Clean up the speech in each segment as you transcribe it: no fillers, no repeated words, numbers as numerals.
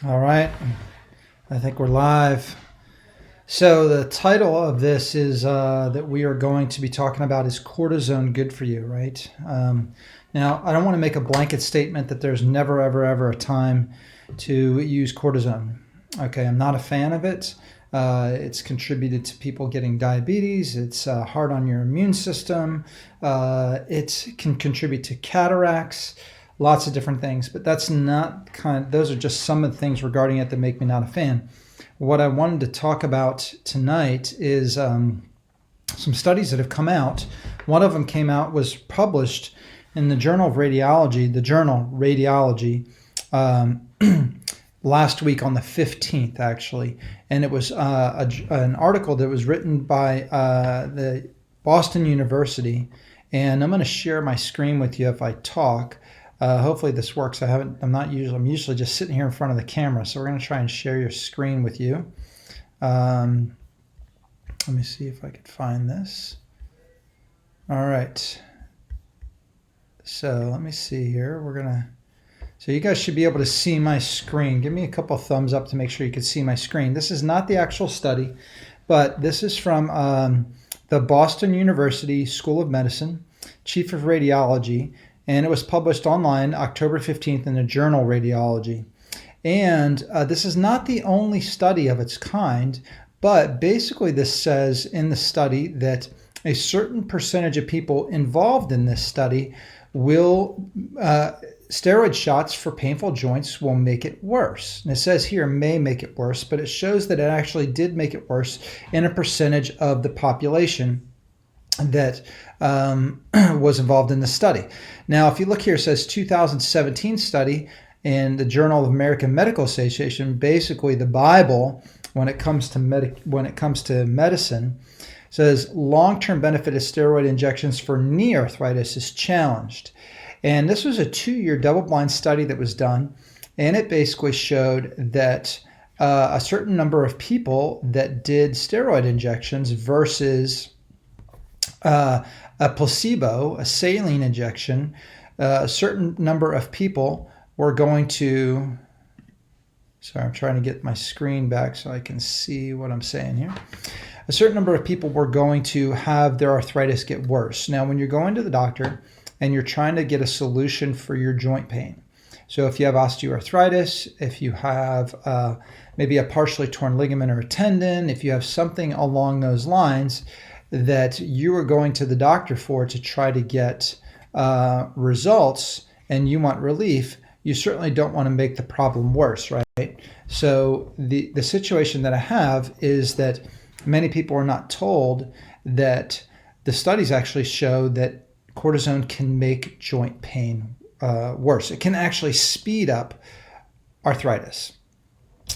All right, I think we're live. So the title of this is that we are going to be talking about is cortisone good for you, right? Now, I don't want to make a blanket statement that there's never, ever, ever a time to use cortisone. Okay, I'm not a fan of it. It's contributed to people getting diabetes. It's hard on your immune system. It can contribute to cataracts, lots of different things. But that's not those are just some of the things regarding it that make me not a fan. What I wanted to talk about tonight is some studies that have come out. One of them was published in the Journal of Radiology, last week on the 15th, actually. And it was an article that was written by the Boston University. And I'm going to share my screen with you if I talk. Hopefully this works. I'm usually just sitting here in front of the camera. So we're going to try and share your screen with you. Let me see if I could find this. All right. So let me see here. So you guys should be able to see my screen. Give me a couple thumbs up to make sure you can see my screen. This is not the actual study, but this is from the Boston University School of Medicine, Chief of Radiology, and it was published online October 15th in the Journal Radiology. And this is not the only study of its kind, but basically this says in the study that a certain percentage of people involved in this study will steroid shots for painful joints will make it worse. And it says here may make it worse, but it shows that it actually did make it worse in a percentage of the population that was involved in the study. Now, if you look here, it says 2017 study in the Journal of American Medical Association, basically the Bible when it comes to medicine, says long-term benefit of steroid injections for knee arthritis is challenged. And this was a 2-year double-blind study that was done, and it basically showed that a certain number of people that did steroid injections versus a placebo, a saline injection, a certain number of people were going to, sorry, I'm trying to get my screen back so I can see what I'm saying here. A certain number of people were going to have their arthritis get worse. Now, when you're going to the doctor and you're trying to get a solution for your joint pain, so if you have osteoarthritis, if you have maybe a partially torn ligament or a tendon, if you have something along those lines that you are going to the doctor for to try to get results and you want relief, you certainly don't want to make the problem worse, right? So the situation that I have is that many people are not told that the studies actually show that cortisone can make joint pain worse. It can actually speed up arthritis.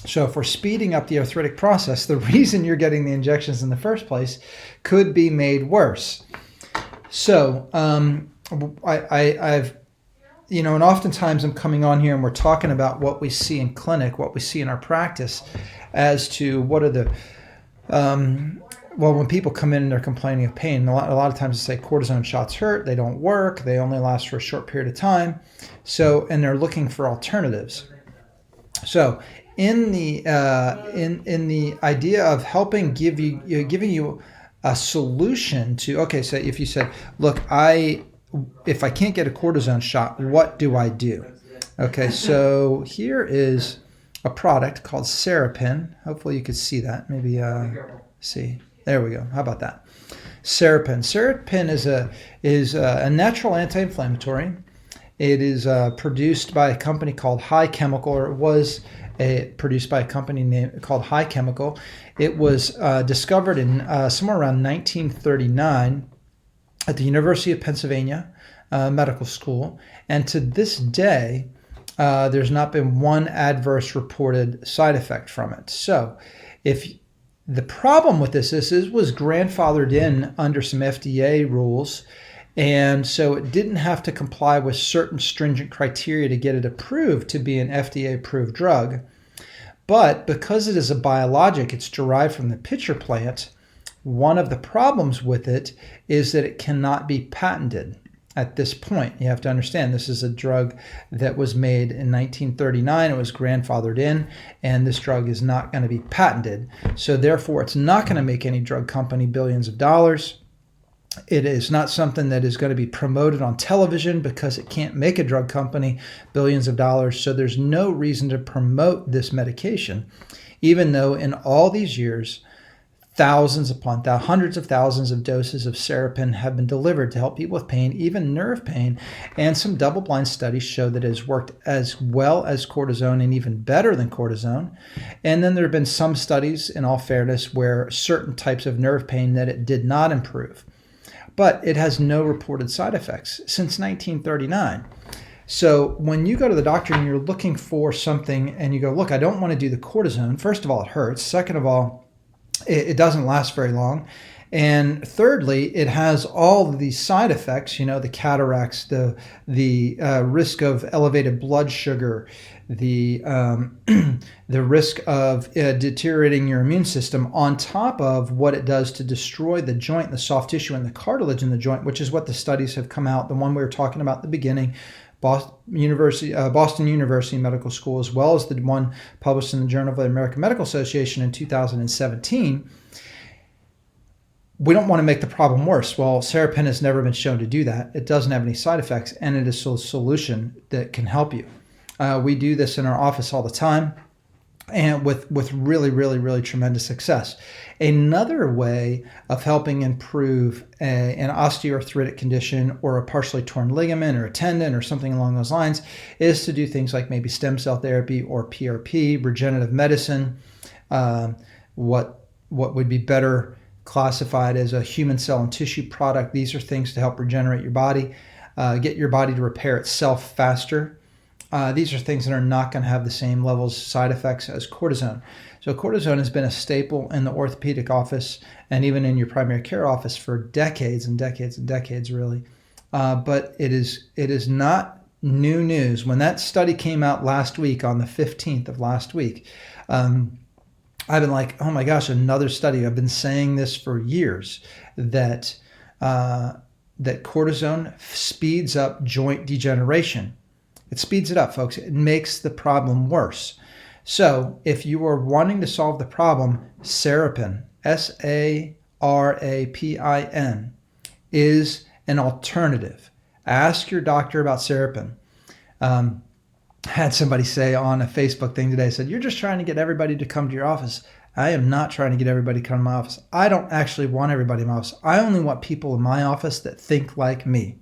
So if we're speeding up the arthritic process, the reason you're getting the injections in the first place could be made worse. So I've, and oftentimes I'm coming on here and we're talking about what we see in clinic, what we see in our practice as to what are the, when people come in and they're complaining of pain, a lot of times they say cortisone shots hurt, they don't work, they only last for a short period of time. So, and they're looking for alternatives. So in the idea of helping giving you a solution to, okay, so if you said, look, if I can't get a cortisone shot, what do I do? Okay, so here is a product called Serapin. Hopefully you could see that. Maybe see. There we go. How about that? Serapin. Serapin is a natural anti-inflammatory. It is produced by a company called High Chemical, or it was produced by a company called High Chemical. It was discovered in somewhere around 1939 at the University of Pennsylvania Medical School. And to this day, there's not been one adverse reported side effect from it. So if the problem with this is it was grandfathered in under some FDA rules, and so it didn't have to comply with certain stringent criteria to get it approved to be an FDA-approved drug. But because it is a biologic, it's derived from the pitcher plant, one of the problems with it is that it cannot be patented. at this point. You have to understand this is a drug that was made in 1939. It was grandfathered in, and this drug is not going to be patented. So therefore, it's not going to make any drug company billions of dollars. It is not something that is going to be promoted on television because it can't make a drug company billions of dollars. So there's no reason to promote this medication, even though in all these years, thousands upon hundreds of thousands of doses of Serapin have been delivered to help people with pain, even nerve pain. And some double-blind studies show that it has worked as well as cortisone and even better than cortisone. And then there have been some studies, in all fairness, where certain types of nerve pain that it did not improve. But it has no reported side effects since 1939. So when you go to the doctor and you're looking for something and you go, look, I don't want to do the cortisone. First of all, it hurts. Second of all, it doesn't last very long. And thirdly, it has all of these side effects, the cataracts, the risk of elevated blood sugar, the risk of deteriorating your immune system, on top of what it does to destroy the joint, the soft tissue, and the cartilage in the joint, which is what the studies have come out. The one we were talking about at the beginning, Boston University Medical School, as well as the one published in the Journal of the American Medical Association in 2017. We don't want to make the problem worse. Well, Serapin has never been shown to do that. It doesn't have any side effects, and it is a solution that can help you. We do this in our office all the time, and with really, really, really tremendous success. Another way of helping improve an osteoarthritic condition or a partially torn ligament or a tendon or something along those lines is to do things like maybe stem cell therapy or PRP, regenerative medicine, what would be better classified as a human cell and tissue product. These are things to help regenerate your body, get your body to repair itself faster. These are things that are not going to have the same levels of side effects as cortisone. So cortisone has been a staple in the orthopedic office and even in your primary care office for decades and decades and decades, really. But it is not new news. When that study came out last week, on the 15th of last week, I've been like, oh my gosh, another study. I've been saying this for years, that cortisone speeds up joint degeneration. It speeds it up, folks. It makes the problem worse. So if you are wanting to solve the problem, Serapin, Sarapin, is an alternative. Ask your doctor about Serapin. Had somebody say on a Facebook thing today, said, you're just trying to get everybody to come to your office. I am not trying to get everybody to come to my office. I don't actually want everybody in my office. I only want people in my office that think like me.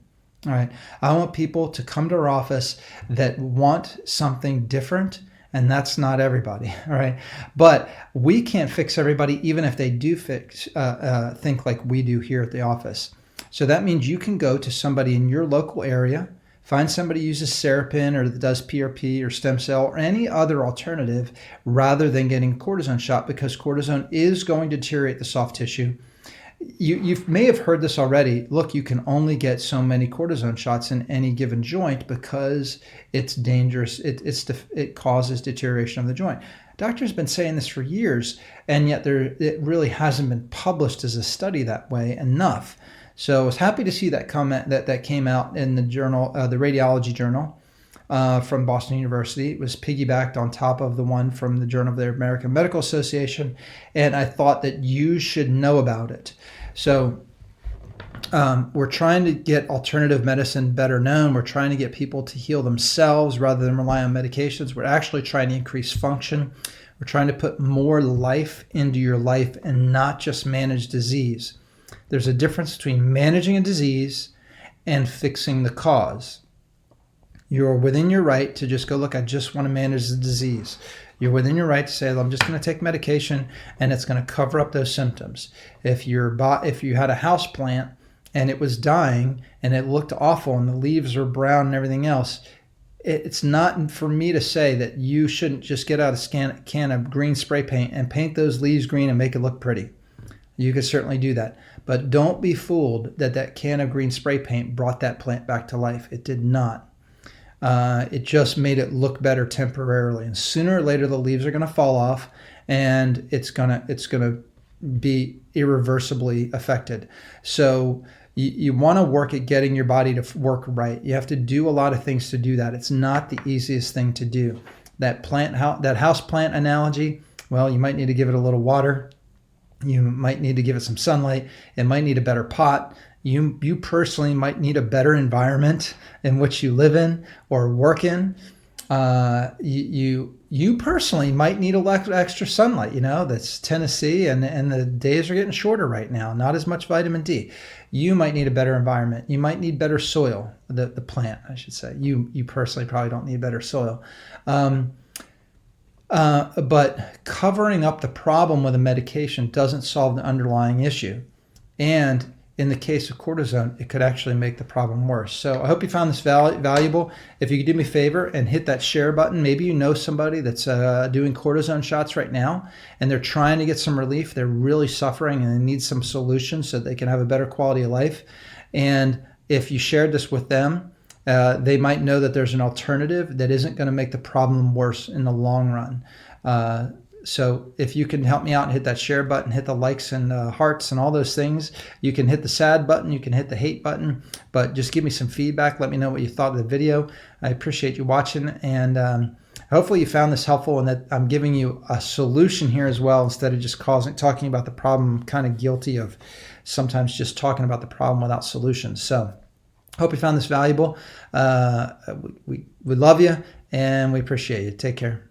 All right. I want people to come to our office that want something different, and that's not everybody. All right. But we can't fix everybody, even if they do think like we do here at the office. So that means you can go to somebody in your local area, find somebody who uses Serapin or that does PRP or stem cell or any other alternative, rather than getting a cortisone shot, because cortisone is going to deteriorate the soft tissue. You may have heard this already. Look, you can only get so many cortisone shots in any given joint because it's dangerous. It causes deterioration of the joint. Doctors have been saying this for years, and yet it really hasn't been published as a study that way enough. So I was happy to see that comment that came out in the journal, the Radiology Journal from Boston University. It was piggybacked on top of the one from the Journal of the American Medical Association, and I thought that you should know about it. So we're trying to get alternative medicine better known. We're trying to get people to heal themselves rather than rely on medications. We're actually trying to increase function. We're trying to put more life into your life and not just manage disease. There's a difference between managing a disease and fixing the cause. You're within your right to just go, look, I just want to manage the disease. You're within your right to say, well, I'm just going to take medication and it's going to cover up those symptoms. If you had a house plant and it was dying and it looked awful and the leaves were brown and everything else, it's not for me to say that you shouldn't just get out a can of green spray paint and paint those leaves green and make it look pretty. You could certainly do that. But don't be fooled that can of green spray paint brought that plant back to life. It did not. It just made it look better temporarily, and sooner or later the leaves are going to fall off, and it's gonna be irreversibly affected. So you want to work at getting your body to work right. You have to do a lot of things to do that. It's not the easiest thing to do. That house plant analogy, well, you might need to give it a little water. You might need to give it some sunlight. It might need a better pot. You personally might need a better environment in which you live in or work in. You personally might need a little extra sunlight. That's Tennessee, and the days are getting shorter right now. Not as much vitamin D. You might need a better environment. You might need better soil. The plant, I should say. You personally probably don't need better soil. But covering up the problem with a medication doesn't solve the underlying issue. And in the case of cortisone, it could actually make the problem worse. So I hope you found this valuable. If you could do me a favor and hit that share button, maybe you know somebody that's doing cortisone shots right now, and they're trying to get some relief. They're really suffering and they need some solutions so they can have a better quality of life. And if you shared this with them, they might know that there's an alternative that isn't going to make the problem worse in the long run. So if you can help me out and hit that share button, hit the likes and hearts and all those things, you can hit the sad button, you can hit the hate button, but just give me some feedback. Let me know what you thought of the video. I appreciate you watching, and hopefully you found this helpful and that I'm giving you a solution here as well instead of just talking about the problem. I'm kind of guilty of sometimes just talking about the problem without solutions. So hope you found this valuable. We love you and we appreciate you. Take care.